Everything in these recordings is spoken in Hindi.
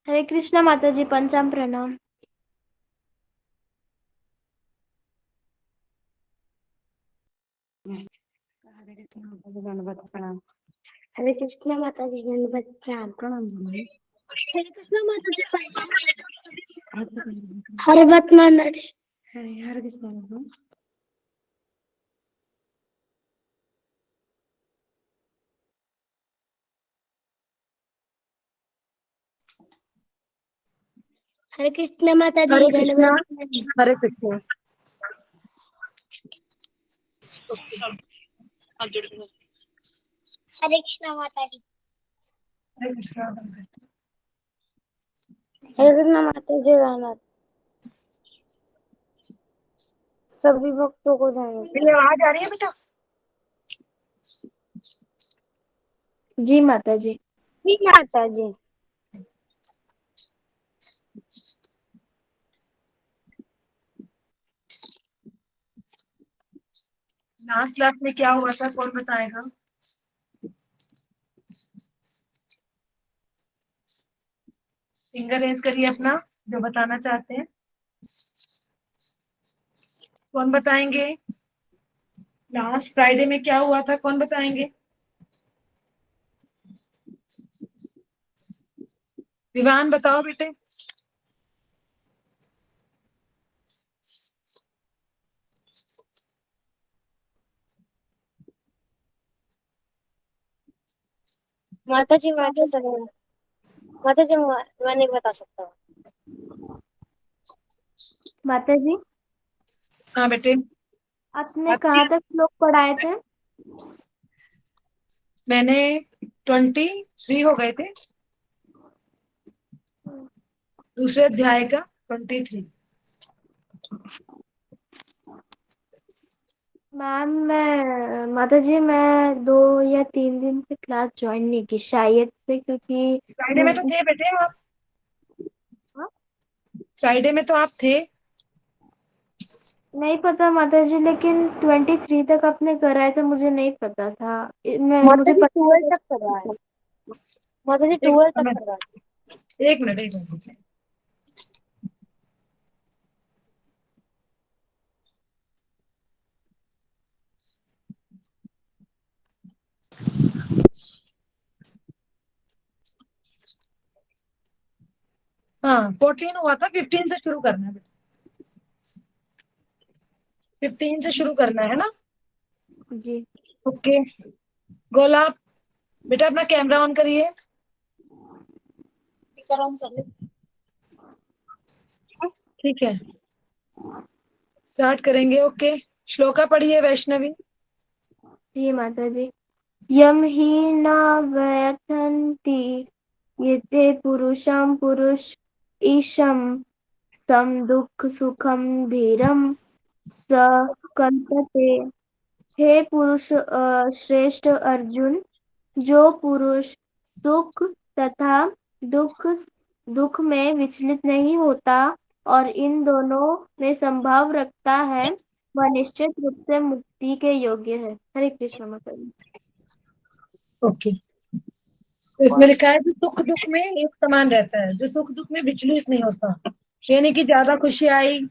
हरे कृष्णा माता जी, पंचाम प्रणाम। हरे कृष्ण माता जी, दंडवत प्रणाम। हरे कृष्ण माता जी, दंडवत प्रणाम। प्रणाम बोलिए। हरे कृष्ण माता जी, हरे मत माना जी। हरे कृष्ण माता जी। हरे कृष्ण माता जी, हरे कृष्णा। दंडवत। हरे कृष्णा। हरे कृष्ण माता जी। हरे कृष्णा। हरे कृष्ण माता जी, दंडवत। सभी भक्तों को दंडवत। मेरी आवाज आ रही है बेटा? जी माता जी। जी माता जी। लास्ट क्लास में क्या हुआ था, कौन बताएगा? फिंगर रेज करिए अपना, जो बताना चाहते हैं। कौन बताएंगे? लास्ट फ्राइडे में क्या हुआ था, कौन बताएंगे? विवान बताओ बेटे। माता जी, मैं अच्छे से नहीं। माता जी, मैं नहीं बता सकता। माता जी, हाँ बेटे। आपने कहाँ तक श्लोक पढ़ाए थे? मैंने 23 हो गए थे, दूसरे अध्याय का 23। मैम, मैं माता जी, मैं 2 या 3 दिन से क्लास ज्वाइन नहीं की शायद से, क्योंकि फ्राइडे में तो थे बेटे आप। फ्राइडे में तो आप थे। नहीं पता माता जी, लेकिन 23 तक आपने कराए थे, मुझे नहीं पता था। माता मुझे जी, पता 12 था। तक कर रहा है। माता जी, एक 12 तक मिनट, कर रहा है। एक मिनट, एक मिनट। हाँ, 14 हुआ था, 15 से शुरू करना है। 15 से शुरू करना है ना? जी। ओके। गोला, बेटा अपना कैमरा ऑन करिए। ठीक है, स्टार्ट करेंगे। ओके, श्लोका पढ़िए वैष्णवी। जी माता जी। यम ही न व्यथन्ति ये पुरुषम पुरुष ईशम सम दुख सुखम धीरम स कल्पते। हे पुरुष श्रेष्ठ अर्जुन, जो पुरुष सुख तथा दुख दुख में विचलित नहीं होता और इन दोनों में संभाव रखता है, वह निश्चित रूप से मुक्ति के योग्य है। हरे कृष्ण माता जी। ओके, तो इसमें लिखा है कि सुख दुख में एक समान रहता है, जो सुख दुख में विचलित नहीं होता। यानी कि ज्यादा खुशी आई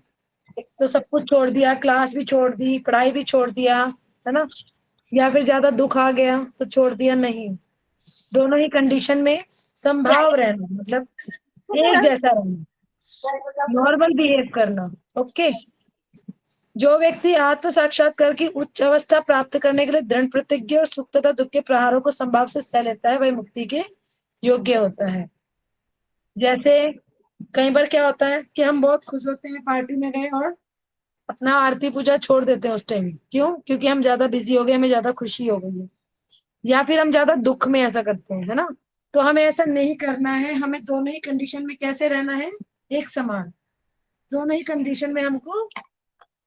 तो सब कुछ छोड़ दिया, क्लास भी छोड़ दी, पढ़ाई भी छोड़ दिया, है ना? या फिर ज्यादा दुख आ गया तो छोड़ दिया, नहीं। दोनों ही कंडीशन में संभाव रहना, मतलब एक जैसा रहना, नॉर्मल बिहेव करना। ओके। जो व्यक्ति आत्म साक्षात्कार की उच्च अवस्था प्राप्त करने के लिए दृढ़ प्रतिज्ञ और सुख तथा दुख के प्रहारों को संभाव से सह लेता है, वह मुक्ति के योग्य होता है। जैसे कई बार क्या होता है कि हम बहुत खुश होते हैं, पार्टी में गए और अपना आरती पूजा छोड़ देते हैं उस टाइम। क्यों? क्योंकि हम ज्यादा बिजी हो गए, हमें ज्यादा खुशी हो गई है, या फिर हम ज्यादा दुख में ऐसा करते हैं, है ना? तो हमें ऐसा नहीं करना है, हमें दोनों ही कंडीशन में कैसे रहना है? एक समान। दोनों ही कंडीशन में हमको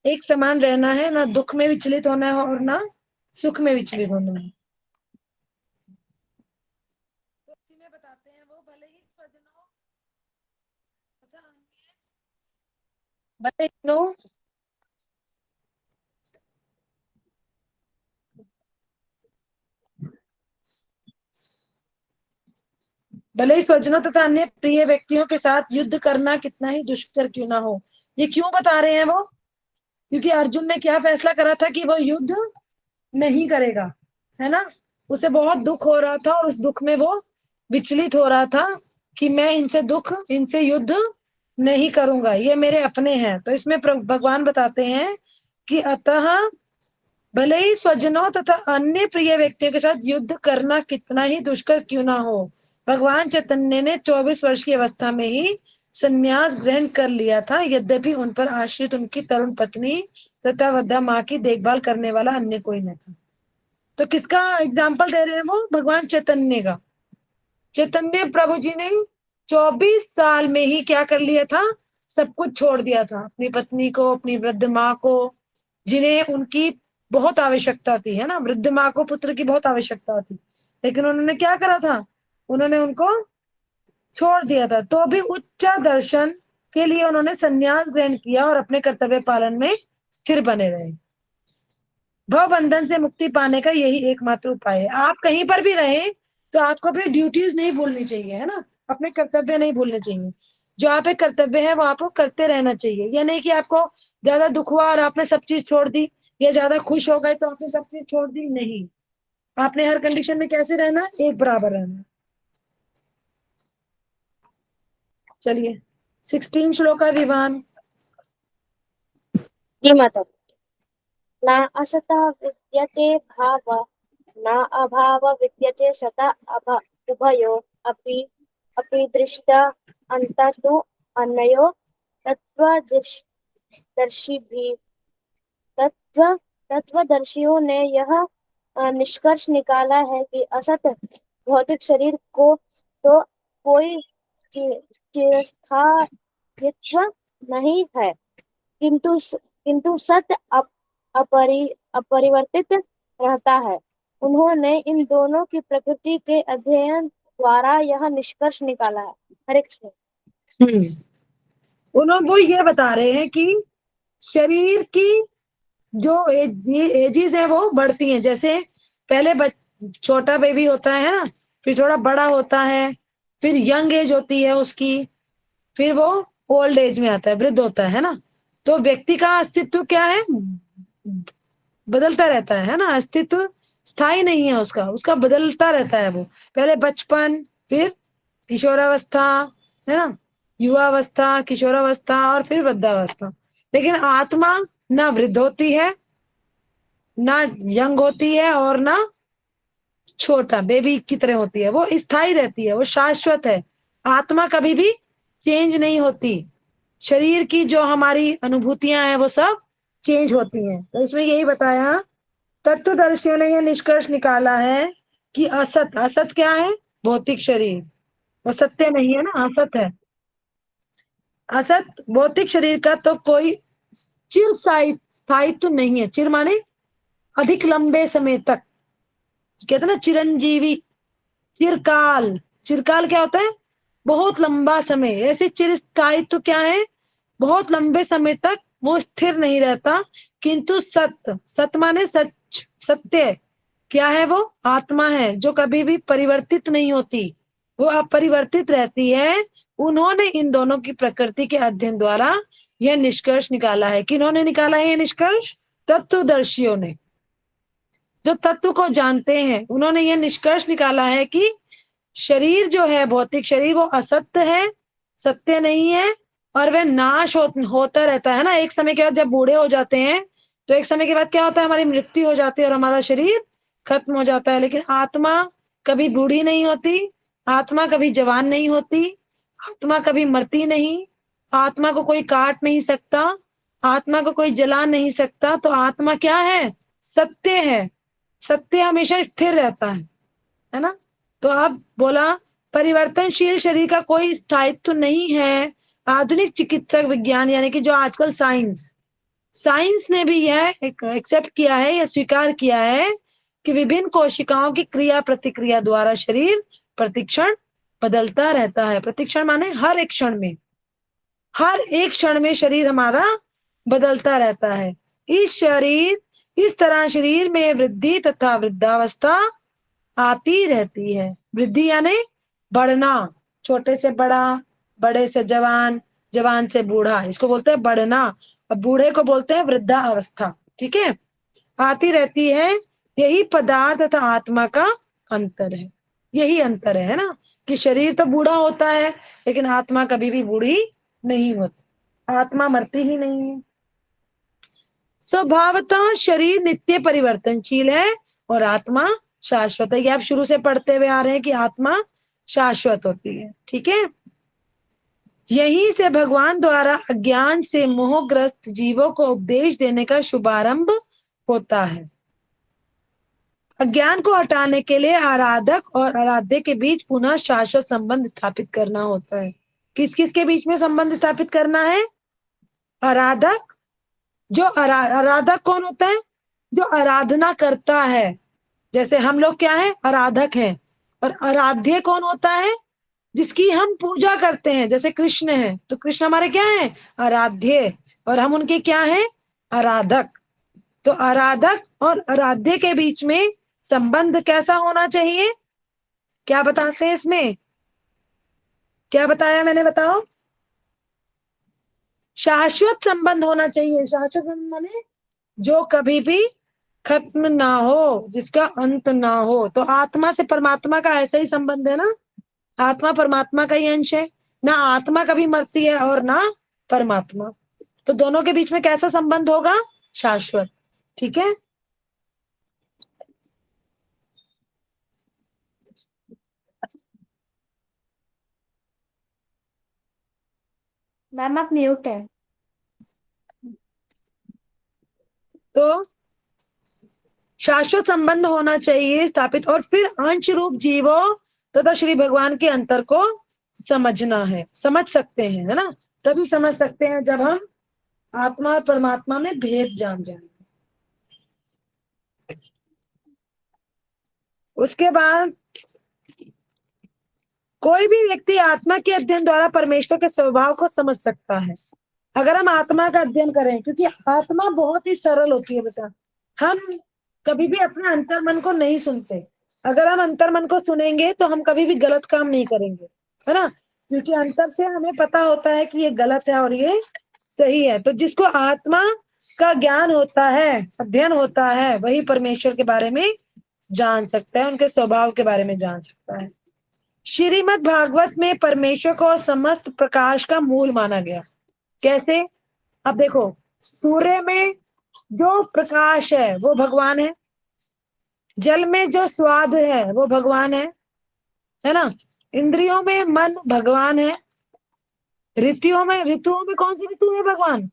एक समान रहना है, ना दुख में विचलित होना है और ना सुख में विचलित होना है। तो इसी में बताते हैं, वो भले ही स्वजन हो तथा अन्य, भले ही नो भले ही स्वजनों तथा अन्य प्रिय व्यक्तियों के साथ युद्ध करना कितना ही दुष्कर क्यों ना हो। ये क्यों बता रहे हैं वो? क्योंकि अर्जुन ने क्या फैसला करा था कि वो युद्ध नहीं करेगा, है ना। उसे बहुत दुख हो रहा था और उस दुख में वो विचलित हो रहा था कि मैं इनसे युद्ध नहीं करूंगा, ये मेरे अपने हैं। तो इसमें भगवान बताते हैं कि अतः भले ही स्वजनों तथा अन्य प्रिय व्यक्तियों के साथ युद्ध करना कितना ही दुष्कर क्यों ना हो, भगवान चैतन्य ने 24 वर्ष की अवस्था में ही संन्यास ग्रहण कर लिया था, यद्यपि उन पर आश्रित उनकी तरुण पत्नी तथा वृद्धा माँ की देखभाल करने वाला अन्य कोई न था। तो किसका एग्जाम्पल दे रहे हैं वो? भगवान चैतन्य का। चैतन्य प्रभु जी ने 24 साल में ही क्या कर लिया था? सब कुछ छोड़ दिया था, अपनी पत्नी को, अपनी वृद्ध माँ को, जिन्हें उनकी बहुत आवश्यकता थी, है ना। वृद्ध माँ को पुत्र की बहुत आवश्यकता थी, लेकिन उन्होंने क्या करा था? उन्होंने उनको छोड़ दिया था। तो भी उच्च दर्शन के लिए उन्होंने संन्यास ग्रहण किया और अपने कर्तव्य पालन में स्थिर बने रहे। भव बंधन से मुक्ति पाने का यही एकमात्र उपाय है। आप कहीं पर भी रहे तो आपको अपनी ड्यूटीज नहीं भूलनी चाहिए, है ना, अपने कर्तव्य नहीं भूलने चाहिए। जो आप एक कर्तव्य है वो आपको करते रहना चाहिए। यह नहीं कि आपको ज्यादा दुख हुआ और आपने सब चीज छोड़ दी, या ज्यादा खुश हो गए तो आपने सब चीज छोड़ दी, नहीं। आपने हर कंडीशन में कैसे रहना? एक बराबर रहना। चलिए 16 श्लोका विवान। जी माता। न असतः विद्यते भाव, न अभाव विद्यते सता उभयो अपि अपि दृष्टा अंततु अन्यो तत्वदर्शिभिः तत्व तत्वदर्शियों ने यह निष्कर्ष निकाला है कि असत भौतिक शरीर को तो कोई चिरस्थायित्व नहीं है, किंतु सत अपरिवर्तित रहता है। उन्होंने इन दोनों की प्रकृति के अध्ययन द्वारा यह निष्कर्ष निकाला है। हरे कृष्ण। उन्होंने वो ये बता रहे हैं कि शरीर की जो एजेस है वो बढ़ती हैं। जैसे पहले छोटा बेबी होता है ना, फिर थोड़ा बड़ा होता है, फिर यंग एज होती है उसकी, फिर वो ओल्ड एज में आता है, वृद्ध होता है ना। तो व्यक्ति का अस्तित्व क्या है? बदलता रहता है ना। अस्तित्व स्थायी नहीं है उसका, उसका बदलता रहता है। वो पहले बचपन, फिर किशोरावस्था, है ना, युवावस्था, किशोरावस्था और फिर वृद्धावस्था। लेकिन आत्मा ना वृद्ध होती है, ना यंग होती है, और ना छोटा बेबी की तरह होती है। वो स्थायी रहती है, वो शाश्वत है। आत्मा कभी भी चेंज नहीं होती। शरीर की जो हमारी अनुभूतियां हैं वो सब चेंज होती हैं। तो इसमें यही बताया, तत्वदर्शियों ने यह निष्कर्ष निकाला है कि असत, असत क्या है? भौतिक शरीर। वो सत्य नहीं है ना, असत है। असत भौतिक शरीर का तो कोई चिर स्थायित्व नहीं है। चिर माने अधिक लंबे समय तक, कहते ना चिरंजीवी, चिरकाल। चिरकाल क्या होता है? बहुत लंबा समय। ऐसे चिर स्थायित्व क्या है? बहुत लंबे समय तक वो स्थिर नहीं रहता। किंतु सत्य, सत्य माने सच, सत्य क्या है? वो आत्मा है जो कभी भी परिवर्तित नहीं होती, वो अपरिवर्तित रहती है। उन्होंने इन दोनों की प्रकृति के अध्ययन द्वारा यह निष्कर्ष निकाला है। किन्होंने निकाला है यह निष्कर्ष? तत्वदर्शियों ने, जो तत्व को जानते हैं। उन्होंने यह निष्कर्ष निकाला है कि शरीर जो है, भौतिक शरीर, वो असत्य है, सत्य नहीं है, और वह नाश होता रहता है ना। एक समय के बाद जब बूढ़े हो जाते हैं तो एक समय के बाद क्या होता है? हमारी मृत्यु हो जाती है और हमारा शरीर खत्म हो जाता है। लेकिन आत्मा कभी बूढ़ी नहीं होती, आत्मा कभी जवान नहीं होती, आत्मा कभी मरती नहीं, आत्मा को कोई काट नहीं सकता, आत्मा को कोई जला नहीं सकता। तो आत्मा क्या है? सत्य है। सत्य हमेशा स्थिर रहता है ना। तो अब बोला, परिवर्तनशील शरीर का कोई स्थायित्व नहीं है। आधुनिक चिकित्सक विज्ञान यानी कि जो आजकल साइंस ने भी यह एक्सेप्ट किया है, यह स्वीकार किया है कि विभिन्न कोशिकाओं की क्रिया प्रतिक्रिया द्वारा शरीर प्रतिक्षण बदलता रहता है। प्रतिक्षण माने हर एक क्षण में, हर एक क्षण में शरीर हमारा बदलता रहता है। इस तरह शरीर में वृद्धि तथा वृद्धावस्था आती रहती है। वृद्धि यानी बढ़ना, छोटे से बड़ा, बड़े से जवान, जवान से बूढ़ा, इसको बोलते हैं बढ़ना। और बूढ़े को बोलते हैं वृद्धा अवस्था। ठीक है, आती रहती है। यही पदार्थ तथा आत्मा का अंतर है। यही अंतर है ना, कि शरीर तो बूढ़ा होता है लेकिन आत्मा कभी भी बूढ़ी नहीं होती, आत्मा मरती ही नहीं है। स्वभावतः शरीर नित्य परिवर्तनशील है और आत्मा शाश्वत है। ये आप शुरू से पढ़ते हुए आ रहे हैं कि आत्मा शाश्वत होती है। ठीक है, यहीं से भगवान द्वारा अज्ञान से मोहग्रस्त जीवों को उपदेश देने का शुभारंभ होता है। अज्ञान को हटाने के लिए आराधक और आराध्य के बीच पुनः शाश्वत संबंध स्थापित करना होता है। किस किस के बीच में संबंध स्थापित करना है? आराधक, जो आराधक कौन होता है? जो आराधना करता है। जैसे हम लोग क्या है? आराधक हैं। और आराध्य कौन होता है? जिसकी हम पूजा करते हैं। जैसे कृष्ण है तो कृष्ण हमारे क्या है? आराध्य। और हम उनके क्या है? आराधक। तो आराधक और आराध्य के बीच में संबंध कैसा होना चाहिए? क्या बताते हैं इसमें? क्या बताया मैंने? बताओ। शाश्वत संबंध होना चाहिए। शाश्वत संबंध माने जो कभी भी खत्म ना हो, जिसका अंत ना हो। तो आत्मा से परमात्मा का ऐसा ही संबंध है ना, आत्मा परमात्मा का ही अंश है ना, आत्मा कभी मरती है और ना परमात्मा। तो दोनों के बीच में कैसा संबंध होगा? शाश्वत। ठीक है, मैम आप म्यूट है। तो शाश्वत संबंध होना चाहिए स्थापित, और फिर अंश रूप जीवों तथा श्री भगवान के अंतर को समझना है। समझ सकते हैं, है ना, तभी समझ सकते हैं जब हम आत्मा और परमात्मा में भेद जान जाएंगे। उसके बाद कोई भी व्यक्ति आत्मा के अध्ययन द्वारा परमेश्वर के स्वभाव को समझ सकता है। अगर हम आत्मा का अध्ययन करें, क्योंकि आत्मा बहुत ही सरल होती है बेटा। हम कभी भी अपने अंतर्मन को नहीं सुनते। अगर हम अंतर्मन को सुनेंगे तो हम कभी भी गलत काम नहीं करेंगे, है ना, क्योंकि अंतर से हमें पता होता है कि ये गलत है और ये सही है। तो जिसको आत्मा का ज्ञान होता है, अध्ययन होता है, वही परमेश्वर के बारे में जान सकता है, उनके स्वभाव के बारे में जान सकता है। श्रीमद् भागवत में परमेश्वर को समस्त प्रकाश का मूल माना गया। कैसे? अब देखो, सूर्य में जो प्रकाश है वो भगवान है, जल में जो स्वाद है वो भगवान है ना, इंद्रियों में मन भगवान है, ऋतुओं में कौन सी ऋतु है? भगवान।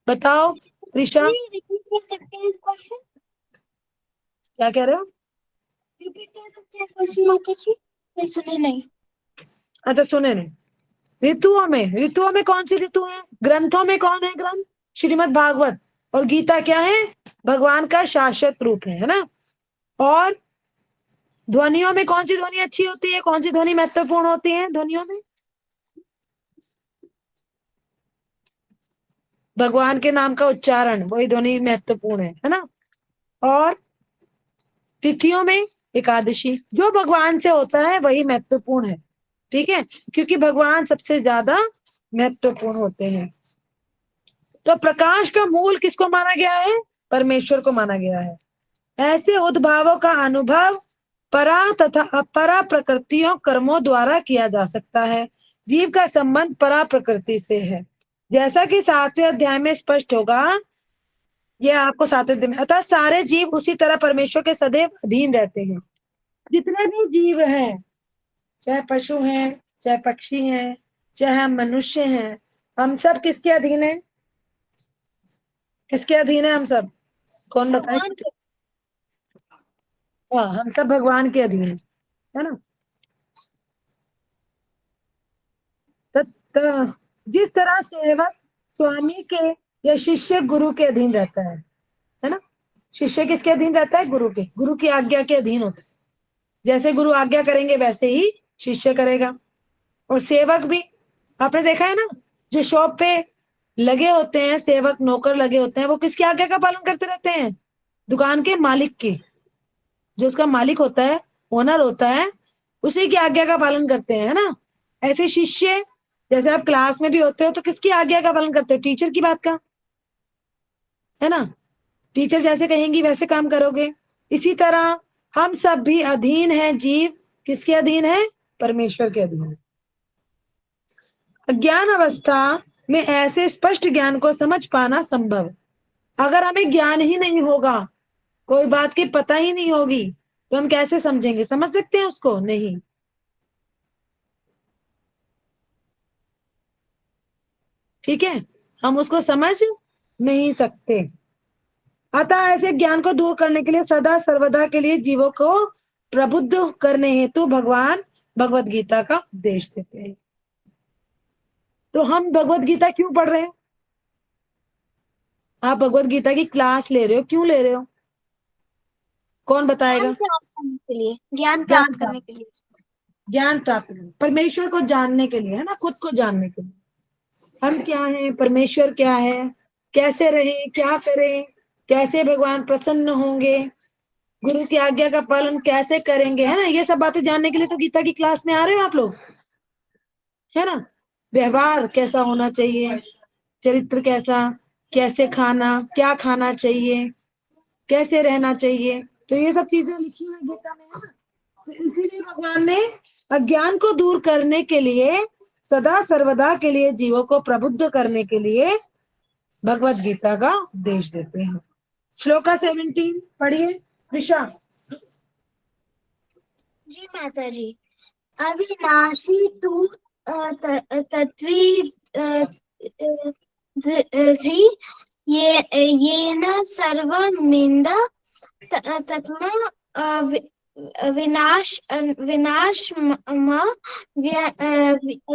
बताओ ऋषा, रिपीट कर सकते हैं क्वेश्चन? क्या कह रहे हो? रिपीट कर सकते हैं क्वेश्चन माता जी? मैं सुने नहीं। अच्छा, सुने नहीं। ऋतुओं में कौन सी ऋतु है? ग्रंथों में कौन है ग्रंथ? श्रीमद् भागवत और गीता क्या है? भगवान का शाश्वत रूप है ना। और ध्वनियों में कौन सी ध्वनि अच्छी होती है? कौन सी ध्वनि महत्वपूर्ण होती है ध्वनियों में? भगवान के नाम का उच्चारण, वही ध्वनि महत्वपूर्ण है ना। और तिथियों में एकादशी, जो भगवान से होता है वही महत्वपूर्ण है। ठीक है, क्योंकि भगवान सबसे ज्यादा महत्वपूर्ण होते हैं। तो प्रकाश का मूल किसको माना गया है? परमेश्वर को माना गया है। ऐसे उद्भावों का अनुभव परा तथा अपरा प्रकृतियों कर्मों द्वारा किया जा सकता है। जीव का संबंध परा प्रकृति से है, जैसा कि 7वें अध्याय में स्पष्ट होगा। यह आपको 7वें अध्याय में, अतः सारे जीव उसी तरह परमेश्वर के सदैव अधीन रहते हैं। जितने भी जीव हैं, चाहे पशु हैं, चाहे पक्षी हैं, चाहे हम मनुष्य हैं, हम सब किसके अधीन है? किसके अधीन है हम सब? कौन बताए? हाँ, हम सब भगवान के अधीन है ना। तो जिस तरह सेवक स्वामी के या शिष्य गुरु के अधीन रहता है ना। शिष्य किसके अधीन रहता है? गुरु के, गुरु की आज्ञा के अधीन होता है। जैसे गुरु आज्ञा करेंगे वैसे ही शिष्य करेगा। और सेवक भी, आपने देखा है ना, जो शॉप पे लगे होते हैं सेवक, नौकर लगे होते हैं, वो किसकी आज्ञा का पालन करते रहते हैं? दुकान के मालिक की। जो उसका मालिक होता है, ओनर होता है, उसी की आज्ञा का पालन करते हैं, है ना। ऐसे शिष्य, जैसे आप क्लास में भी होते हो तो किसकी आज्ञा का पालन करते हो? टीचर की बात का, है ना। टीचर जैसे कहेंगी वैसे काम करोगे। इसी तरह हम सब भी अधीन हैं, जीव किसके अधीन है? परमेश्वर के अधीन है। अज्ञान अवस्था में ऐसे स्पष्ट ज्ञान को समझ पाना संभव है। अगर हमें ज्ञान ही नहीं होगा, कोई बात की पता ही नहीं होगी, तो हम कैसे समझेंगे? समझ सकते हैं उसको? नहीं। ठीक है, हम उसको समझ नहीं सकते। अतः ऐसे ज्ञान को दूर करने के लिए सदा सर्वदा के लिए जीवों को प्रबुद्ध करने हेतु भगवान भगवत गीता का उपदेश देते हैं। तो हम भगवत गीता क्यों पढ़ रहे हैं? आप भगवत गीता की क्लास ले रहे हो, क्यों ले रहे हो? कौन बताएगा? ज्ञान प्राप्त करने के लिए, ज्ञान ज्ञान प्राप्त करने के लिए। ज्ञान प्राप्त करने, परमेश्वर को जानने के लिए, है ना, खुद को जानने के लिए। हम क्या हैं, परमेश्वर क्या है, कैसे रहें, क्या करें, कैसे भगवान प्रसन्न होंगे, गुरु की आज्ञा का पालन कैसे करेंगे, है ना। ये सब बातें जानने के लिए तो गीता की क्लास में आ रहे हो आप लोग, है ना। व्यवहार कैसा होना चाहिए, चरित्र कैसा, कैसे खाना, क्या खाना चाहिए, कैसे रहना चाहिए, तो ये सब चीजें लिखी है गीता में, है ना। तो इसीलिए भगवान ने अज्ञान को दूर करने के लिए, सदा सर्वदा के लिए जीवों को प्रबुद्ध करने के लिए भगवत गीता का उपदेश देते हैं। श्लोका 17 पढ़िए ऋषा। जी माता जी। अविनाशी तु तत्वी धी येन सर्वमिन्द तत्म विनाशम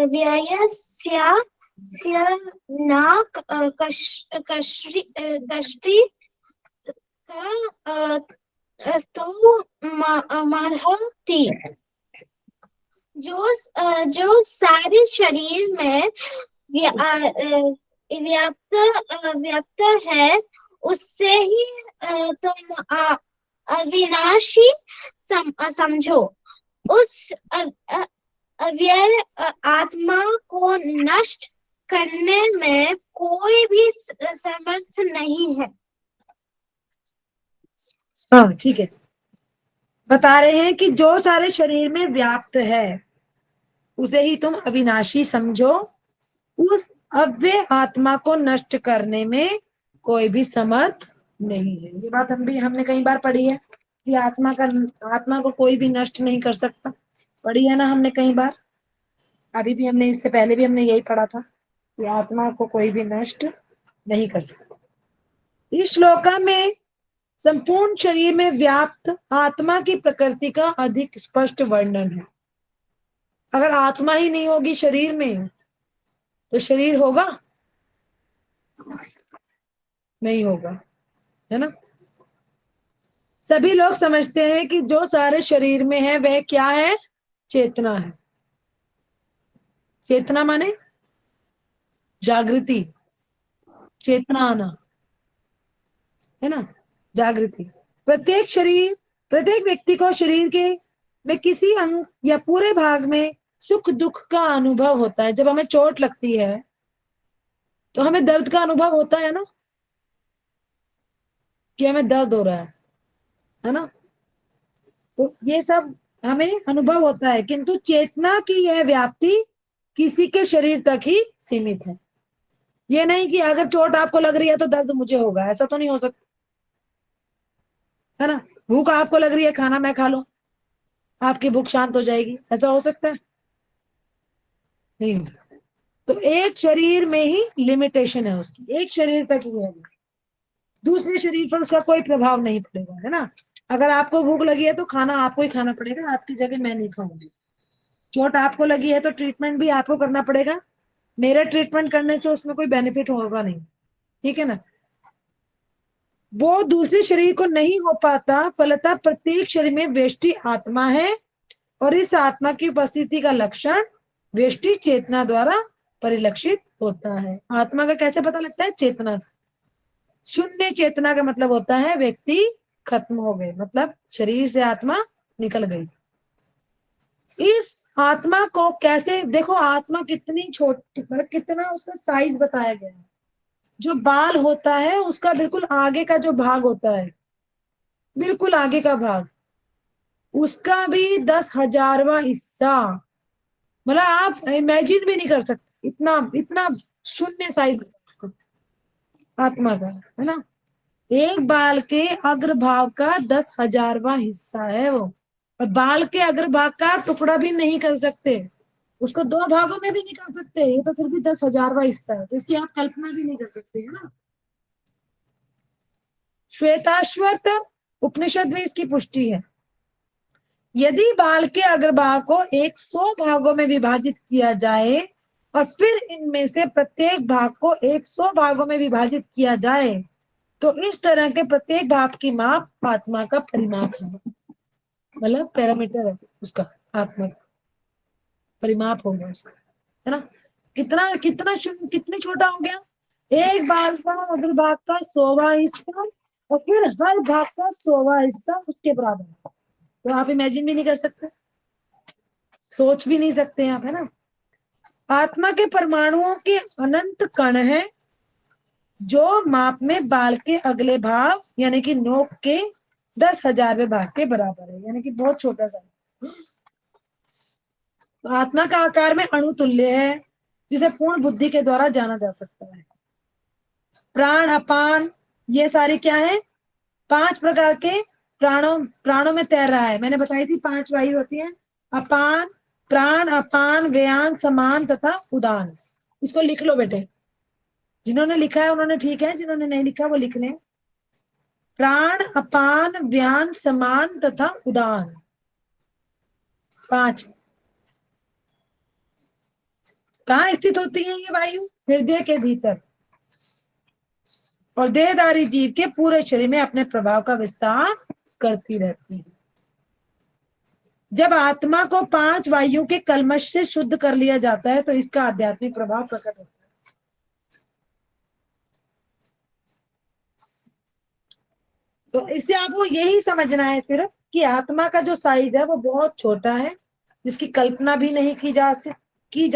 व्ययस्य न कष्टि तो मरहती। जो सारे शरीर में व्याप्त है, उससे ही तुम अविनाशी समझो। उस अव्यय आत्मा को नष्ट करने में कोई भी समर्थ नहीं है। हाँ ठीक है, बता रहे हैं कि जो सारे शरीर में व्याप्त है उसे ही तुम अविनाशी समझो। उस अव्यय आत्मा को नष्ट करने में कोई भी समर्थ नहीं है। ये बात हमने कई बार पढ़ी है कि आत्मा को कोई भी नष्ट नहीं कर सकता। पढ़ी है ना हमने कई बार। अभी भी हमने, इससे पहले भी हमने यही पढ़ा था कि आत्मा को कोई भी नष्ट नहीं कर सकता। इस श्लोका में संपूर्ण शरीर में व्याप्त आत्मा की प्रकृति का अधिक स्पष्ट वर्णन है। अगर आत्मा ही नहीं होगी शरीर में तो शरीर होगा? नहीं होगा, है ना। सभी लोग समझते हैं कि जो सारे शरीर में है वह क्या है? चेतना है। चेतना माने जागृति, चेतना आना, है ना, जागृति। प्रत्येक व्यक्ति को शरीर के में किसी अंग या पूरे भाग में सुख दुख का अनुभव होता है। जब हमें चोट लगती है तो हमें दर्द का अनुभव होता है ना, कि हमें दर्द हो रहा है ना। तो ये सब हमें अनुभव होता है, किंतु चेतना की यह व्याप्ति किसी के शरीर तक ही सीमित है। ये नहीं कि अगर चोट आपको लग रही है तो दर्द मुझे होगा, ऐसा तो नहीं हो सकता, है ना। भूख आपको लग रही है, खाना मैं खा लूं, आपकी भूख शांत हो जाएगी, ऐसा हो सकता है? नहीं हो सकता। तो एक शरीर में ही लिमिटेशन है उसकी, एक शरीर तक ही है, दूसरे शरीर पर उसका कोई प्रभाव नहीं पड़ेगा, है ना। अगर आपको भूख लगी है तो खाना आपको ही खाना पड़ेगा, आपकी जगह मैं नहीं खाऊंगी। चोट आपको लगी है तो ट्रीटमेंट भी आपको करना पड़ेगा, मेरा ट्रीटमेंट करने से उसमें कोई बेनिफिट होगा नहीं, ठीक है ना। वो दूसरे शरीर को नहीं हो पाता, फलतः प्रत्येक शरीर में व्यष्टि आत्मा है और इस आत्मा की उपस्थिति का लक्षण व्यष्टि चेतना द्वारा परिलक्षित होता है। आत्मा का कैसे पता लगता है? चेतना से। शून्य चेतना का मतलब होता है व्यक्ति खत्म हो गए, मतलब शरीर से आत्मा निकल गई। इस आत्मा को कैसे देखो, आत्मा कितनी छोटी, मतलब कितना उसका साइज बताया गया है। जो बाल होता है उसका बिल्कुल आगे का जो भाग होता है, बिल्कुल आगे का भाग, उसका भी 10,000वां हिस्सा, मतलब आप इमेजिन भी नहीं कर सकते, इतना इतना शून्य साइज आत्मा का, है ना। एक बाल के अग्रभाग का 10,000वां हिस्सा है वो, और बाल के अग्रभाग का टुकड़ा भी नहीं कर सकते, उसको दो भागों में भी नहीं कर सकते, ये तो फिर भी 10,000वां हिस्सा है, तो इसकी आप कल्पना भी नहीं कर सकते, है ना। श्वेताश्वत उपनिषद में इसकी पुष्टि है। यदि बाल के अग्रभाग को 100 भागों में विभाजित किया जाए और फिर इनमें से प्रत्येक भाग को 100 भागों में विभाजित किया जाए, तो इस तरह के प्रत्येक भाग की माप आत्मा का परिमाप है, मतलब पैरामीटर है उसका, आत्मा का परिमाप हो गया उसका, है ना। कितना कितना कितने छोटा हो गया, एक बाल का अग्रभाग का 100वां हिस्सा और फिर हर भाग का 100वां हिस्सा उसके बराबर, तो आप इमेजिन भी नहीं कर सकते, सोच भी नहीं सकते आप, है ना। आत्मा के परमाणुओं के अनंत कण हैं, जो माप में बाल के अगले भाग यानी कि नोक के 10,000वें भाग के बराबर है, यानी कि बहुत छोटा सा। तो आत्मा का आकार में अणु तुल्य है, जिसे पूर्ण बुद्धि के द्वारा जाना जा सकता है। प्राण, अपान, ये सारे क्या है, 5 प्रकार के प्राणों में तैर रहा है। मैंने बताई थी 5 वायु होती है, अपान, प्राण, अपान, व्यान, समान तथा उदान। इसको लिख लो बेटे, जिन्होंने लिखा है उन्होंने ठीक है, जिन्होंने नहीं लिखा वो लिख लें। प्राण, अपान, व्यान, समान तथा उदान, 5। कहाँ स्थित होती है ये वायु, हृदय के भीतर, और देहधारी जीव के पूरे शरीर में अपने प्रभाव का विस्तार करती रहती है। जब आत्मा को 5 वायु के कलमश से शुद्ध कर लिया जाता है तो इसका आध्यात्मिक प्रभाव प्रकट होता है। तो इससे आपको यही समझना है सिर्फ कि आत्मा का जो साइज है वो बहुत छोटा है, जिसकी कल्पना भी नहीं की जा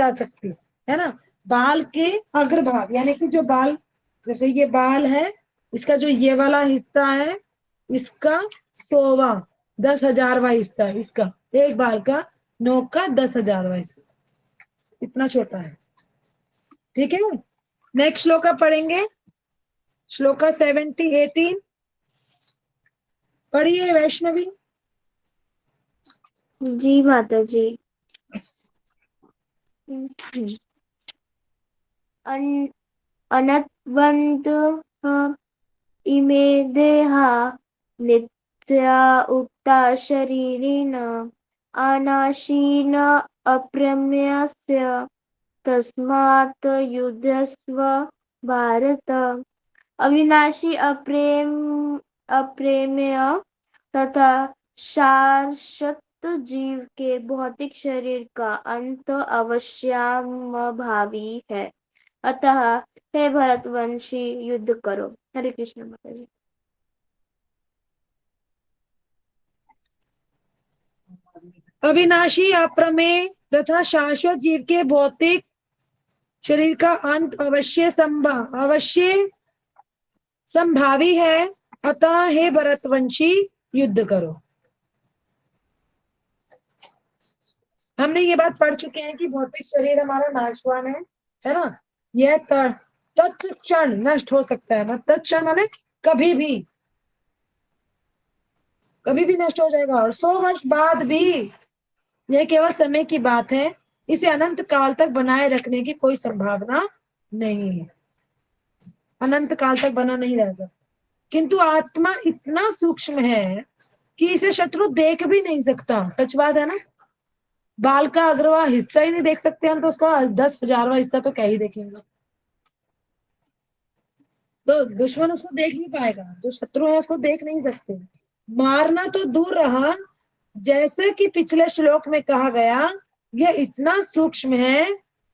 सकती, है ना। बाल के अग्रभाग यानी कि जो बाल, जैसे ये बाल है, इसका जो ये वाला हिस्सा है, इसका 100वां 10,000वां हिस्सा, इसका एक बाल का नोक का 10,000वां हिस्सा, इतना छोटा है, ठीक है। नेक्स्ट श्लोका पढ़ेंगे, श्लोका 18 पढ़िए वैष्णवी। जी माता जी। अनत्वन्तः इमे देहा नित्या उक्ता शरीरिण अनाशीन अप्रमेयस्य तस्मात् युध्यस्व भारत। अविनाशी अप्रेमेय तथा शाश्वत जीव के भौतिक शरीर का अंत अवश्यम्भावी है, अतः हे भरतवंशी युद्ध करो। हरे कृष्ण माता जी। अविनाशी, अप्रमेय तथा शाश्वत जीव के भौतिक शरीर का अंत अवश्य संभावी है, अतः हे भरतवंशी युद्ध करो। हमने ये बात पढ़ चुके हैं कि भौतिक शरीर हमारा नाशवान है ना। यह तत्क्षण नष्ट हो सकता है, मतलब तत्क्षण माने कभी भी नष्ट हो जाएगा, और 100 वर्ष बाद भी यह केवल समय की बात है, इसे अनंत काल तक बनाए रखने की कोई संभावना नहीं है, अनंत काल तक बना नहीं रह सकता। किंतु आत्मा इतना सूक्ष्म है कि इसे शत्रु देख भी नहीं सकता, सच बात है ना। बाल का अग्रवा हिस्सा ही नहीं देख सकते हम, तो उसका 10,000वां हिस्सा तो क्या ही देखेंगे। तो दुश्मन उसको देख नहीं पाएगा, जो शत्रु है उसको देख नहीं सकते। मारना तो दूर रहा, जैसे कि पिछले श्लोक में कहा गया, यह इतना सूक्ष्म है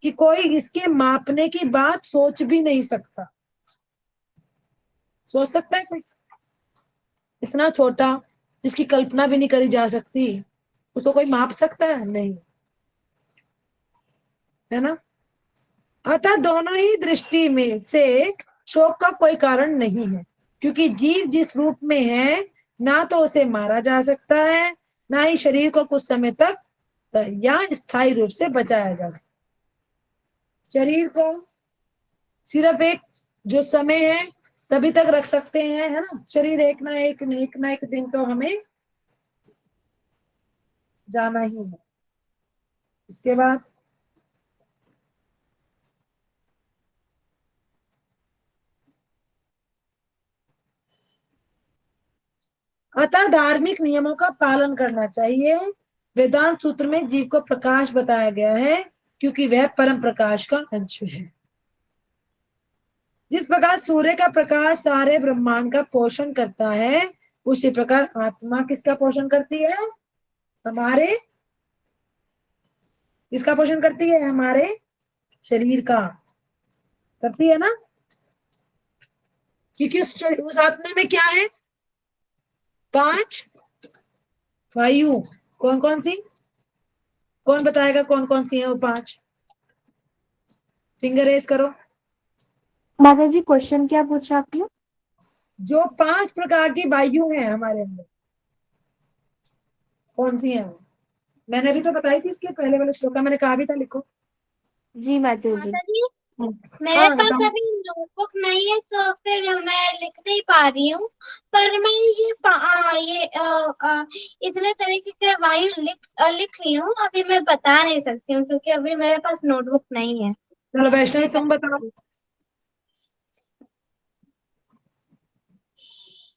कि कोई इसके मापने की बात सोच भी नहीं सकता। सोच सकता है कोई? इतना छोटा जिसकी कल्पना भी नहीं करी जा सकती, उसको कोई माप सकता है? नहीं, है ना। अतः दोनों ही दृष्टि में से शोक का कोई कारण नहीं है, क्योंकि जीव जिस रूप में है ना तो उसे मारा जा सकता है, ना ही शरीर को कुछ समय तक या स्थायी रूप से बचाया जा सकता। शरीर को सिर्फ एक जो समय है तभी तक रख सकते हैं, है ना। शरीर एक ना एक दिन तो हमें जाना ही है। इसके बाद अतः धार्मिक नियमों का पालन करना चाहिए। वेदांत सूत्र में जीव को प्रकाश बताया गया है, क्योंकि वह परम प्रकाश का अंश है। जिस प्रकार सूर्य का प्रकाश सारे ब्रह्मांड का पोषण करता है, उसी प्रकार आत्मा किसका पोषण करती है? हमारे, किसका पोषण करती है? हमारे शरीर का करती है ना, क्योंकि उस आत्मा में क्या है? 5 वायु। कौन कौन सी? कौन बताएगा कौन कौन सी है वो 5? फिंगर रेज करो। माता जी क्वेश्चन क्या पूछा आपने? जो 5 प्रकार की वायु है हमारे अंदर, कौन सी है वो? मैंने भी तो बताई थी इसके पहले वाले श्लोक का, मैंने कहा भी था लिखो। जी माता जी। माता जी मेरे हाँ पास बताओ। अभी नोटबुक नहीं है तो फिर मैं लिख नहीं पा रही हूँ। पर मैं इतने तरीके के वायु लिख रही हूँ। अभी मैं बता नहीं सकती हूँ क्योंकि अभी मेरे पास नोटबुक नहीं है। चलो वैष्णवी तुम बताओ।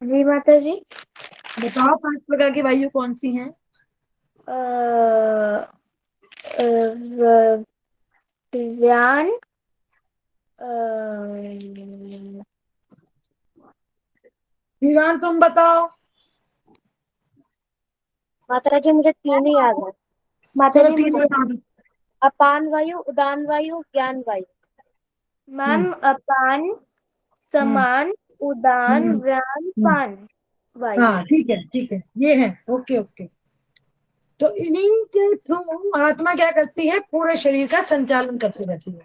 जी माता जी। बताओ 5 प्रकार की वायु कौन सी हैं? अ, अ, व- व्यान, विवान तुम बताओ। माता जी मुझे 3 ही याद है। माता चलो जी 3 मुझे, बता दो। अपान वायु, उदान वायु, ज्ञान वायु। मैम अपान, हम्म समान, उदान, हम्म व्यान, हम्म। पान वायु। हाँ ठीक है ठीक है, ये है। Okay okay. तो इन्हीं के थ्रू आत्मा क्या करती है? पूरे शरीर का संचालन करती रहती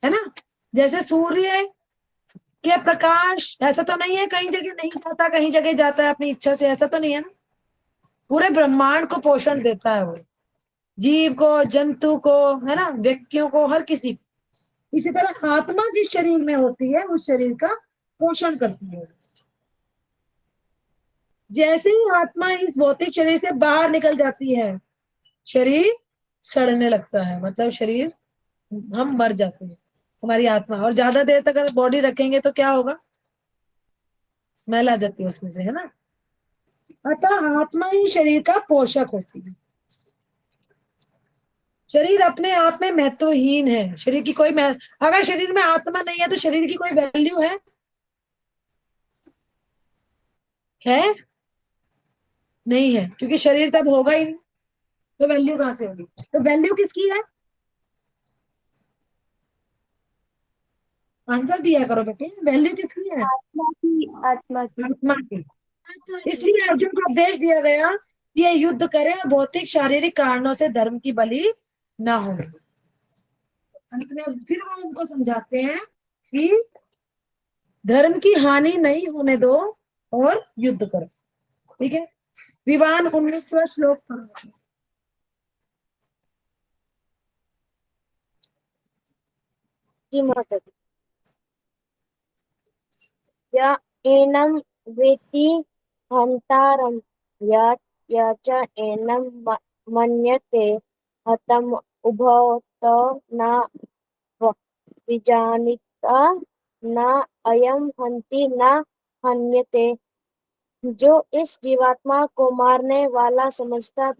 है ना। जैसे सूर्य के प्रकाश ऐसा तो नहीं है कहीं जगह नहीं जाता, कहीं जगह जाता है अपनी इच्छा से, ऐसा तो नहीं है ना। पूरे ब्रह्मांड को पोषण देता है वो, जीव को, जंतु को, है ना, व्यक्तियों को, हर किसी को। इसी तरह आत्मा जिस शरीर में होती है उस शरीर का पोषण करती है। जैसे ही आत्मा इस भौतिक शरीर से बाहर निकल जाती है, शरीर सड़ने लगता है, मतलब शरीर, हम मर जाते हैं, हमारी आत्मा। और ज्यादा देर तक अगर बॉडी रखेंगे तो क्या होगा? स्मेल आ जाती है उसमें से, है ना। अतः आत्मा ही शरीर का पोषक होती है। शरीर अपने आप में महत्वहीन है। शरीर की कोई अगर शरीर में आत्मा नहीं है तो शरीर की कोई वैल्यू है? है? नहीं है, क्योंकि शरीर तब होगा ही नहीं, तो वैल्यू कहां से होगी? तो वैल्यू किसकी है? आंसर दिया करो बेटे, वैल्यू किसकी है? आत्मा की, आत्मा की। आत्मा की। इसलिए अर्जुन को उपदेश दिया गया कि ये युद्ध करे और भौतिक शारीरिक कारणों से धर्म की बलि ना हो। अंत में फिर वो उनको समझाते हैं कि धर्म की हानि नहीं होने दो और युद्ध करो। ठीक है। विवान 19वां श्लोक पढ़ो। जी माता जी। या एनम वेत्ति हंतारम या च एनम मन्यते हतम उभौ त न विजानीता न अयम हन्ति न हन्यते। जो इस जीवात्मा को मारने वाला समझता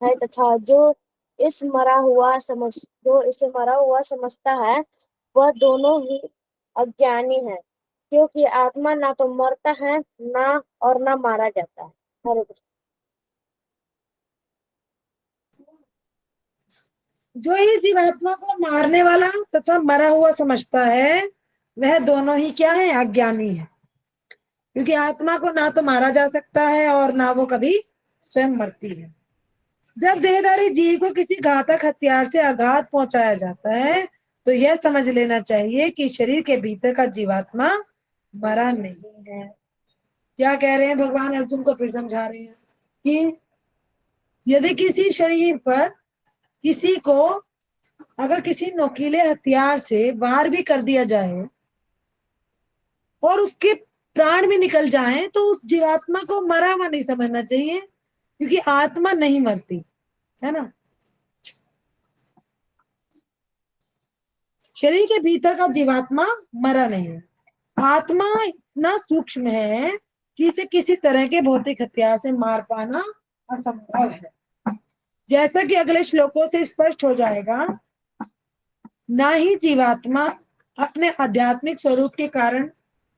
है तथा जो इसे मरा हुआ समझता है, वह दोनों ही अज्ञानी है, क्योंकि आत्मा ना तो मरता है ना और ना मारा जाता है। हरे कृष्ण। जो इस जीवात्मा को मारने वाला तथा मरा हुआ समझता है, वह दोनों ही क्या है? अज्ञानी है, क्योंकि आत्मा को ना तो मारा जा सकता है और ना वो कभी स्वयं मरती है। जब देहधारी जीव को किसी घातक हथियार से आघात पहुंचाया जाता है तो यह समझ लेना चाहिए कि शरीर के भीतर का जीवात्मा मरा नहीं है। क्या कह रहे हैं भगवान अर्जुन को फिर समझा रहे हैं कि यदि किसी शरीर पर किसी को अगर किसी नुकीले हथियार से वार भी कर दिया जाए और उसके प्राण भी निकल जाएं तो उस जीवात्मा को मरा हुआ नहीं समझना चाहिए, क्योंकि आत्मा नहीं मरती है ना। शरीर के भीतर का जीवात्मा मरा नहीं है। आत्मा इतना सूक्ष्म है कि इसे किसी तरह के भौतिक हथियार से मार पाना असंभव है। जैसा कि अगले श्लोकों से स्पष्ट हो जाएगा, ना ही जीवात्मा अपने आध्यात्मिक स्वरूप के कारण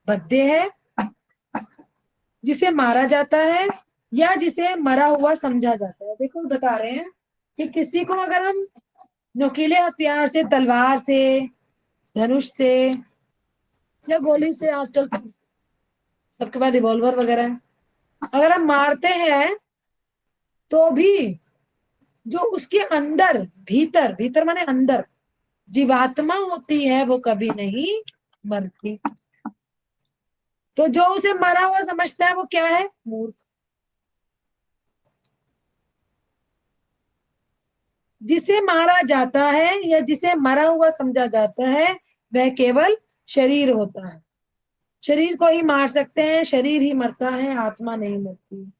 बद्ध है जिसे मारा जाता है या जिसे मरा हुआ समझा जाता है। देखो बता रहे हैं कि किसी को अगर हम नुकीले हथियार से, तलवार से, धनुष से या गोली से, आजकल सबके पास रिवॉल्वर वगैरह है, अगर हम मारते हैं तो भी जो उसके अंदर, भीतर, भीतर माने अंदर जीवात्मा होती है वो कभी नहीं मरती। तो जो उसे मरा हुआ समझता है वो क्या है? मूर्ख। जिसे मारा जाता है या जिसे मरा हुआ समझा जाता है वह केवल शरीर होता है। शरीर को ही मार सकते हैं, शरीर ही मरता है, आत्मा नहीं मरती।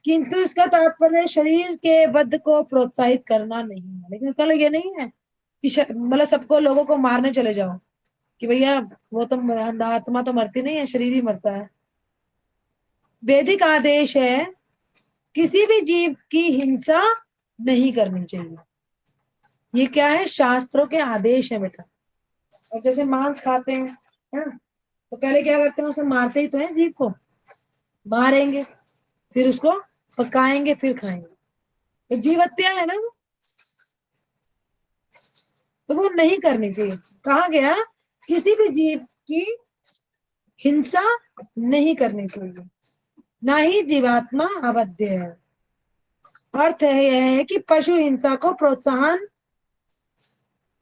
किंतु इसका तात्पर्य शरीर के वध को प्रोत्साहित करना नहीं है। लेकिन इसका मतलब ये नहीं है कि मतलब सबको, लोगों को मारने चले जाओ कि भैया वो तो आत्मा तो मरती नहीं है, शरीर ही मरता है। वैदिक आदेश है किसी भी जीव की हिंसा नहीं करनी चाहिए। ये क्या है? शास्त्रों के आदेश है बेटा। और जैसे मांस खाते हैं, है ना, तो पहले क्या करते हैं? उसे मारते ही तो है, जीव को मारेंगे, फिर उसको पकाएंगे, फिर खाएंगे। तो जीव हत्या है ना वो, तो वो नहीं करनी चाहिए। कहा गया किसी भी जीव की हिंसा नहीं करनी चाहिए, ना ही जीवात्मा अवध्य है। अर्थ है यह है कि पशु हिंसा को प्रोत्साहन,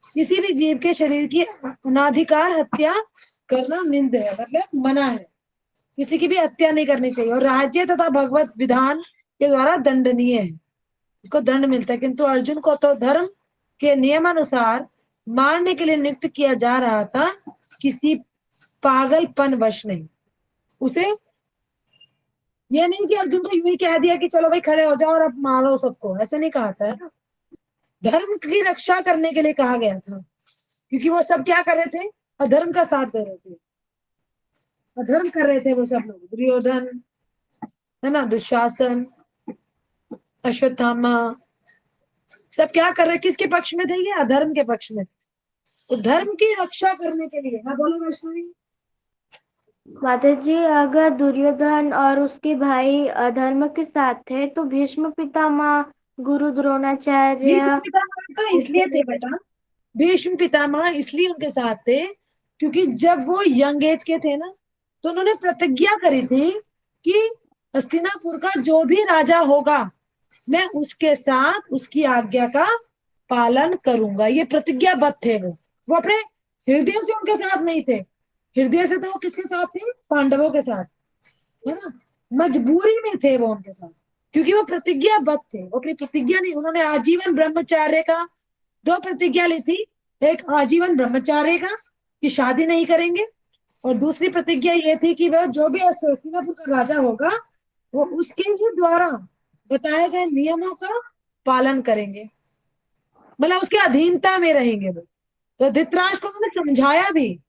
किसी भी जीव के शरीर की अनाधिकार हत्या करना निंद है, मतलब मना है। किसी की भी हत्या नहीं करनी चाहिए और राज्य तथा भगवत विधान के द्वारा दंडनीय है, इसको दंड मिलता है। किंतु अर्जुन को तो धर्म के नियमानुसार मारने के लिए नियुक्त किया जा रहा था, किसी पागलपन वश नहीं। उसे ये नहीं कि अर्जुन को यूं ही कह दिया कि चलो भाई खड़े हो जाओ और अब मारो सबको, ऐसे नहीं कहा था, है ना। धर्म की रक्षा करने के लिए कहा गया था, क्योंकि वो सब क्या कर रहे थे? अधर्म का साथ दे रहे थे, अधर्म कर रहे थे वो सब लोग। दुर्योधन, है ना, दुशासन, अश्वत्थामा, सब क्या कर रहे? किसके पक्ष में थे? ये अधर्म के पक्ष में। तो धर्म की रक्षा करने के लिए। हाँ बोलो वैष्णवी। माता जी, अगर दुर्योधन और उसके भाई अधर्म के साथ थे तो भीष्म पितामह, गुरु द्रोणाचार्य भीष्म पितामह तो इसलिए थे बेटा, भीष्म पितामह इसलिए उनके साथ थे क्योंकि जब वो यंग एज के थे ना, तो उन्होंने प्रतिज्ञा करी थी कि हस्तिनापुर का जो भी राजा होगा मैं उसके साथ उसकी आज्ञा का पालन करूंगा। ये प्रतिज्ञाबद्ध थे वो अपने हृदय से उनके साथ नहीं थे। हृदय से तो वो किसके साथ थे? पांडवों के साथ, है ना। मजबूरी में थे वो उनके साथ, क्योंकि वो प्रतिज्ञाबद्ध थे। वो अपनी प्रतिज्ञा नहीं, उन्होंने आजीवन ब्रह्मचार्य का दो प्रतिज्ञा ली थी। एक आजीवन ब्रह्मचार्य का कि शादी नहीं करेंगे, और दूसरी प्रतिज्ञा ये थी कि वह जो भी हस्तिनापुर का राजा होगा वो उसके ही द्वारा बताए गए नियमों का पालन करेंगे, मतलब उसके अधीनता में रहेंगे वो। तो धृतराष्ट्र को उन्होंने समझाया भी,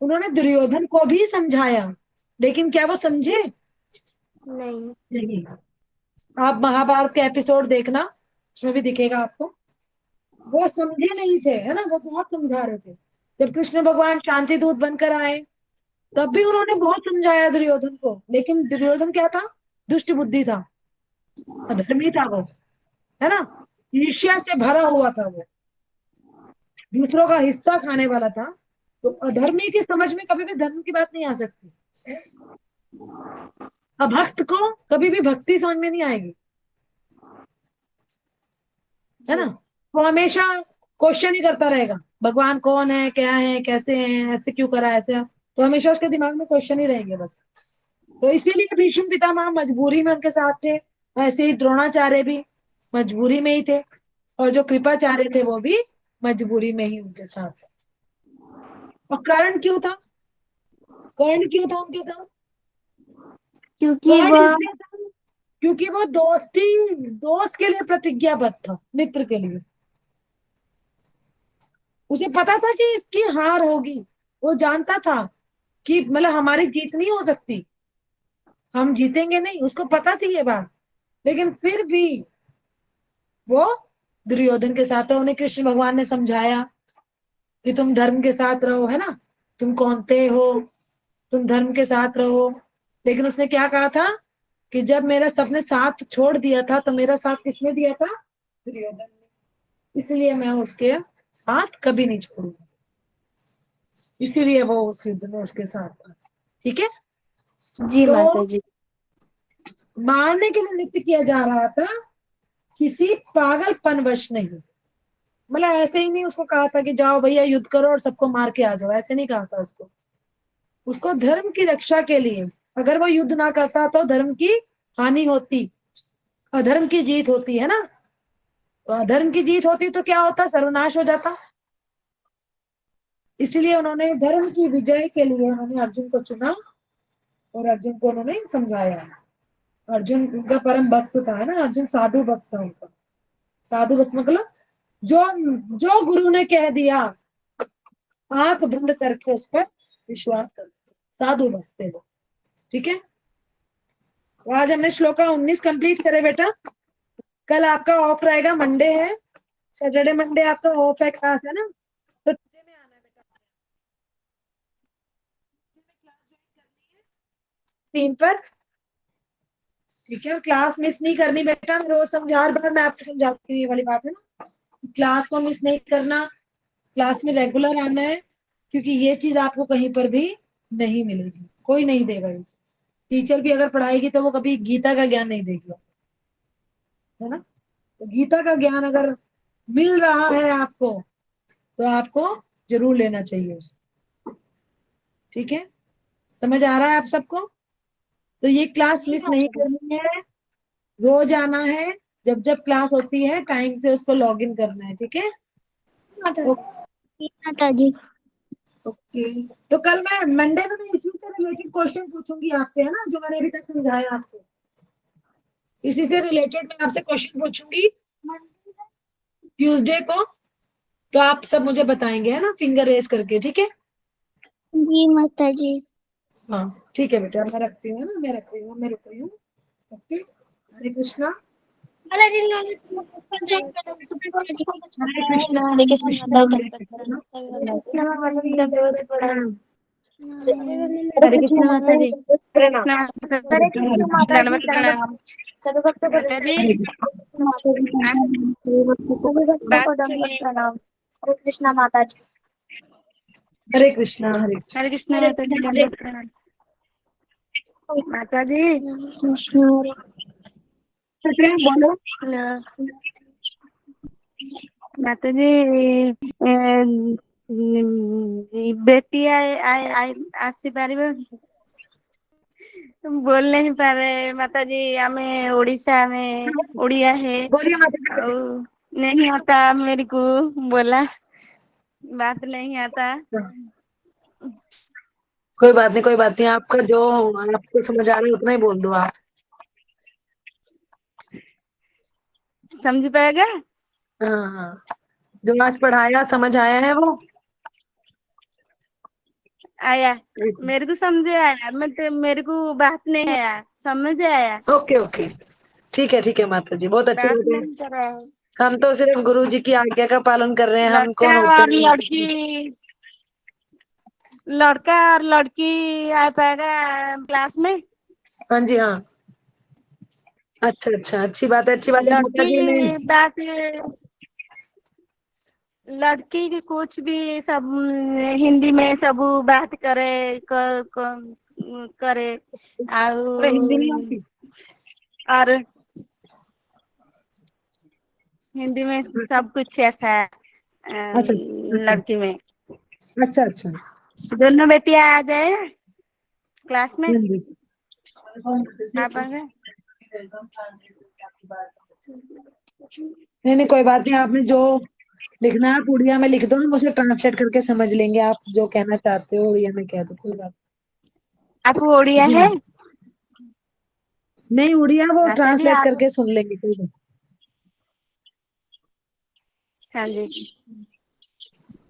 उन्होंने दुर्योधन को भी समझाया, लेकिन क्या वो समझे? नहीं। आप महाभारत के एपिसोड देखना, उसमें भी दिखेगा आपको। वो समझे नहीं थे, है ना, वो बहुत समझा रहे थे। जब कृष्ण भगवान शांति दूत बनकर आए तब भी उन्होंने बहुत समझाया दुर्योधन को, लेकिन दुर्योधन क्या था? दुष्ट बुद्धि था, अधर्मी था वो, है ना, ईर्ष्या से भरा हुआ था वो, दूसरों का हिस्सा खाने वाला था। तो अधर्मी की समझ में कभी भी धर्म की बात नहीं आ सकती। अभक्त को कभी भी भक्ति समझ में नहीं आएगी, है ना। वो हमेशा क्वेश्चन ही करता रहेगा, भगवान कौन है, क्या है, कैसे हैं, ऐसे क्यों करा, ऐसे, तो हमेशा उसके दिमाग में क्वेश्चन ही रहेंगे बस। तो इसीलिए भीष्म पितामह मजबूरी में उनके साथ थे, ऐसे ही द्रोणाचार्य भी मजबूरी में ही थे, और जो कृपाचार्य थे वो भी मजबूरी में ही उनके साथ थे। और कारण क्यों था, कर्ण क्यों था उनके साथ? क्योंकि कर्ण वह इसलिए था क्योंकि वो दोस्त के लिए प्रतिज्ञाबद्ध था, मित्र के लिए। उसे पता था कि इसकी हार होगी, वो जानता था कि मतलब हमारी जीत नहीं हो सकती, हम जीतेंगे नहीं, उसको पता थी ये बात, लेकिन फिर भी वो दुर्योधन के साथ है। उन्हें कृष्ण भगवान ने समझाया कि तुम धर्म के साथ रहो, है ना, तुम कौनते हो, तुम धर्म के साथ रहो। लेकिन उसने क्या कहा था कि जब मेरा सबने साथ छोड़ दिया था तो मेरा साथ किसने दिया था, दुर्योधन ने, इसलिए मैं उसके साथ कभी नहीं छोड़ूंगा, इसीलिए वो उस युद्ध में उसके साथ था। ठीक है, जी तो माता जी। मारने के लिए नृत्य किया जा रहा था, किसी पागलपनवश नहीं, मतलब ऐसे ही नहीं उसको कहा था कि जाओ भैया युद्ध करो और सबको मार के आ जाओ, ऐसे नहीं कहा था उसको। उसको धर्म की रक्षा के लिए, अगर वो युद्ध ना करता तो धर्म की हानि होती, अधर्म की जीत होती, है ना। तो अधर्म की जीत होती तो क्या होता, सर्वनाश हो जाता। इसलिए उन्होंने धर्म की विजय के लिए उन्होंने अर्जुन को चुना और अर्जुन को उन्होंने समझाया। अर्जुन उनका परम भक्त था, है ना, अर्जुन साधु भक्त था उनका। साधु भक्त मतलब जो जो गुरु ने कह दिया आंख बंद करके उस पर विश्वास करते, साधु भक्त थे वो। ठीक है, तो आज हमने श्लोका 19 कंप्लीट करे बेटा। कल आपका ऑफ रहेगा, मंडे है, सैटरडे मंडे आपका ऑफ है, क्लास है ना, तो तुझे में आना है बेटा, टीम पर। ठीक है, और क्लास मिस नहीं करनी बेटा, मैं रोज समझा, हर बार मैं आपको समझाती हूँ, ये वाली बात है ना, क्लास को मिस नहीं करना, क्लास में रेगुलर आना है, क्योंकि ये चीज आपको कहीं पर भी नहीं मिलेगी, कोई नहीं देगा ये चीज। टीचर भी अगर पढ़ाएगी तो वो कभी गीता का ज्ञान नहीं देगी, है ना। तो गीता का ज्ञान अगर मिल रहा है आपको तो आपको जरूर लेना चाहिए उसे। ठीक है, समझ आ रहा है आप सबको? तो ये क्लास मिस नहीं करनी है, रोज आना है, जब जब क्लास होती है टाइम से उसको लॉग इन करना है। ठीक है, माता जी। ओके। तो कल मैं मंडे में मैं इसी से रिलेटेड क्वेश्चन पूछूंगी आपसे, है ना, जो मैंने अभी तक समझाया आपको, इसी से रिलेटेड मैं आपसे क्वेश्चन पूछूंगी ट्यूसडे को। तो आप सब मुझे बताएंगे, है ना, फिंगर रेज करके। ठीक है, जी माता जी। हाँ ठीक है बेटा, मैं रखती हूँ, है ना, मैं रख रही हूँ, मैं रुक रही हूँ। ओके, हरे कृष्णा। बालाजी हरे कृष्णा, हरे हरे कृष्ण कृष्णा, माता हरे कृष्णा। हरे कृष्ण माता जी। हरे कृष्ण माता हरे हरे कृष्ण माता जी। प्रणाम। सभी भक्तों को माता जी। सभी भक्तों को दंडवत प्रणाम। हरे कृष्ण माता जी। हरे कृष्णा, हरे कृष्णा। हरे कृष्ण माता जी। दंडवत प्रणाम माता जी। बोलो। माता जी, बेटी आए आए आए आसी पारिबे, तुम बोल नहीं पा रहे माता जी, हमें उड़ीसा में उड़िया है बोलिए माता जी। और नहीं आता मेरे को, बोला बात नहीं आता। कोई बात नहीं, कोई बात नहीं, आपका जो आपको समझ आ रहा है उतना ही बोल दो आप। समझ पाएगा? हाँ हाँ, जो आज पढ़ाया समझ आया है वो। आया, मेरे को समझ आया, मैं तो मेरे को बात नहीं आया, समझ आया, ओके ओके, ठीक है माता जी, बहुत अच्छी बात बात है। नहीं कर रहा है। हम तो सिर्फ गुरु जी की आज्ञा का पालन कर रहे हैं, हम लड़का कौन होते और हैं। लड़की, लड़का और लड़की आ पाएगा क्लास में? हाँ जी, हाँ, अच्छा अच्छा, अच्छी बात है, अच्छी बात है माता जी ने। लड़की बात, लड़की की कुछ भी सब हिंदी में सब बात करे, करे पूरा हिंदी नहीं और आती? और हिंदी में सब कुछ ऐसा है अच्छा अच्छा लड़की में। अच्छा अच्छा। दोनों बेटियां आ जाए क्लास में। हाँ जी। आप आ गए? नहीं नहीं कोई बात नहीं, आपने जो लिखना है आप उड़िया में लिख दो, हम उसे ट्रांसलेट करके समझ लेंगे, आप जो कहना चाहते हो उड़िया में कह दो, कोई बात आपको ओडिया नहीं। है? नहीं उड़िया वो माता जी ट्रांसलेट आप? करके सुन लेंगे, कोई बात हाँ जी।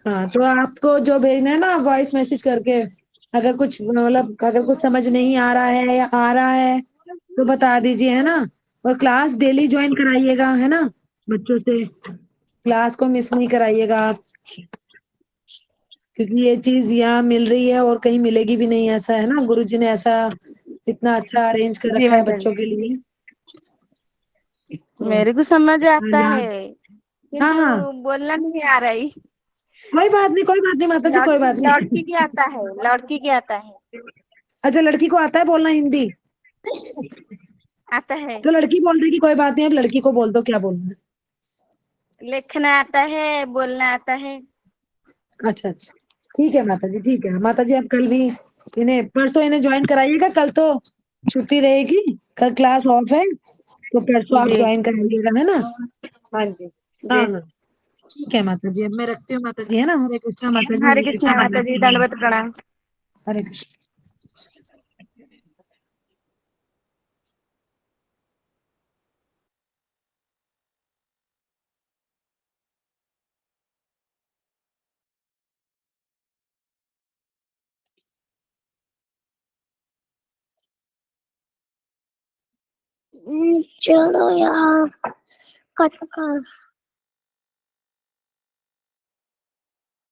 हाँ तो आपको जो भेजना है ना वॉइस मैसेज करके, अगर कुछ मतलब अगर कुछ समझ नहीं आ रहा है या आ रहा है तो बता दीजिए, है ना। और क्लास डेली ज्वाइन कराइएगा, है ना, बच्चों से क्लास को मिस नहीं कराइएगा आप, क्योंकि ये चीज यहाँ मिल रही है और कहीं मिलेगी भी नहीं, ऐसा है ना, गुरुजी ने ऐसा इतना अच्छा अरेंज कर जी रखा है माता बच्चों जी, के लिए। तो मेरे को समझ आता याद, है हाँ किंतु हाँ बोलना नहीं आ रही। कोई बात नहीं, कोई बात नहीं माता जी, कोई लड़की बात नहीं। लड़की की आता है, लड़की की आता है। अच्छा लड़की को आता है बोलना हिंदी? आता है, तो लड़की बोल रही कि कोई बात नहीं, अब लड़की को बोल दो क्या बोलना लिखना आता है, बोलना आता है। है। अच्छा अच्छा ठीक है माता जी, ठीक है माता जी, अब कल भी इन्हें परसों इन्हें ज्वाइन कराइएगा, कल तो छुट्टी रहेगी, कल क्लास ऑफ है, तो परसों आप जी ज्वाइन कराइएगा, है ना। हाँ जी हाँ जी। हाँ ठीक है माता जी, अब मैं रखती हूँ माता जी, है ना। हरे कृष्णा माता जी, हरे हरे कृष्णा कृष्णा माता जी, दंडवत प्रणाम। हरे कृष्ण। चलो यार कट कर।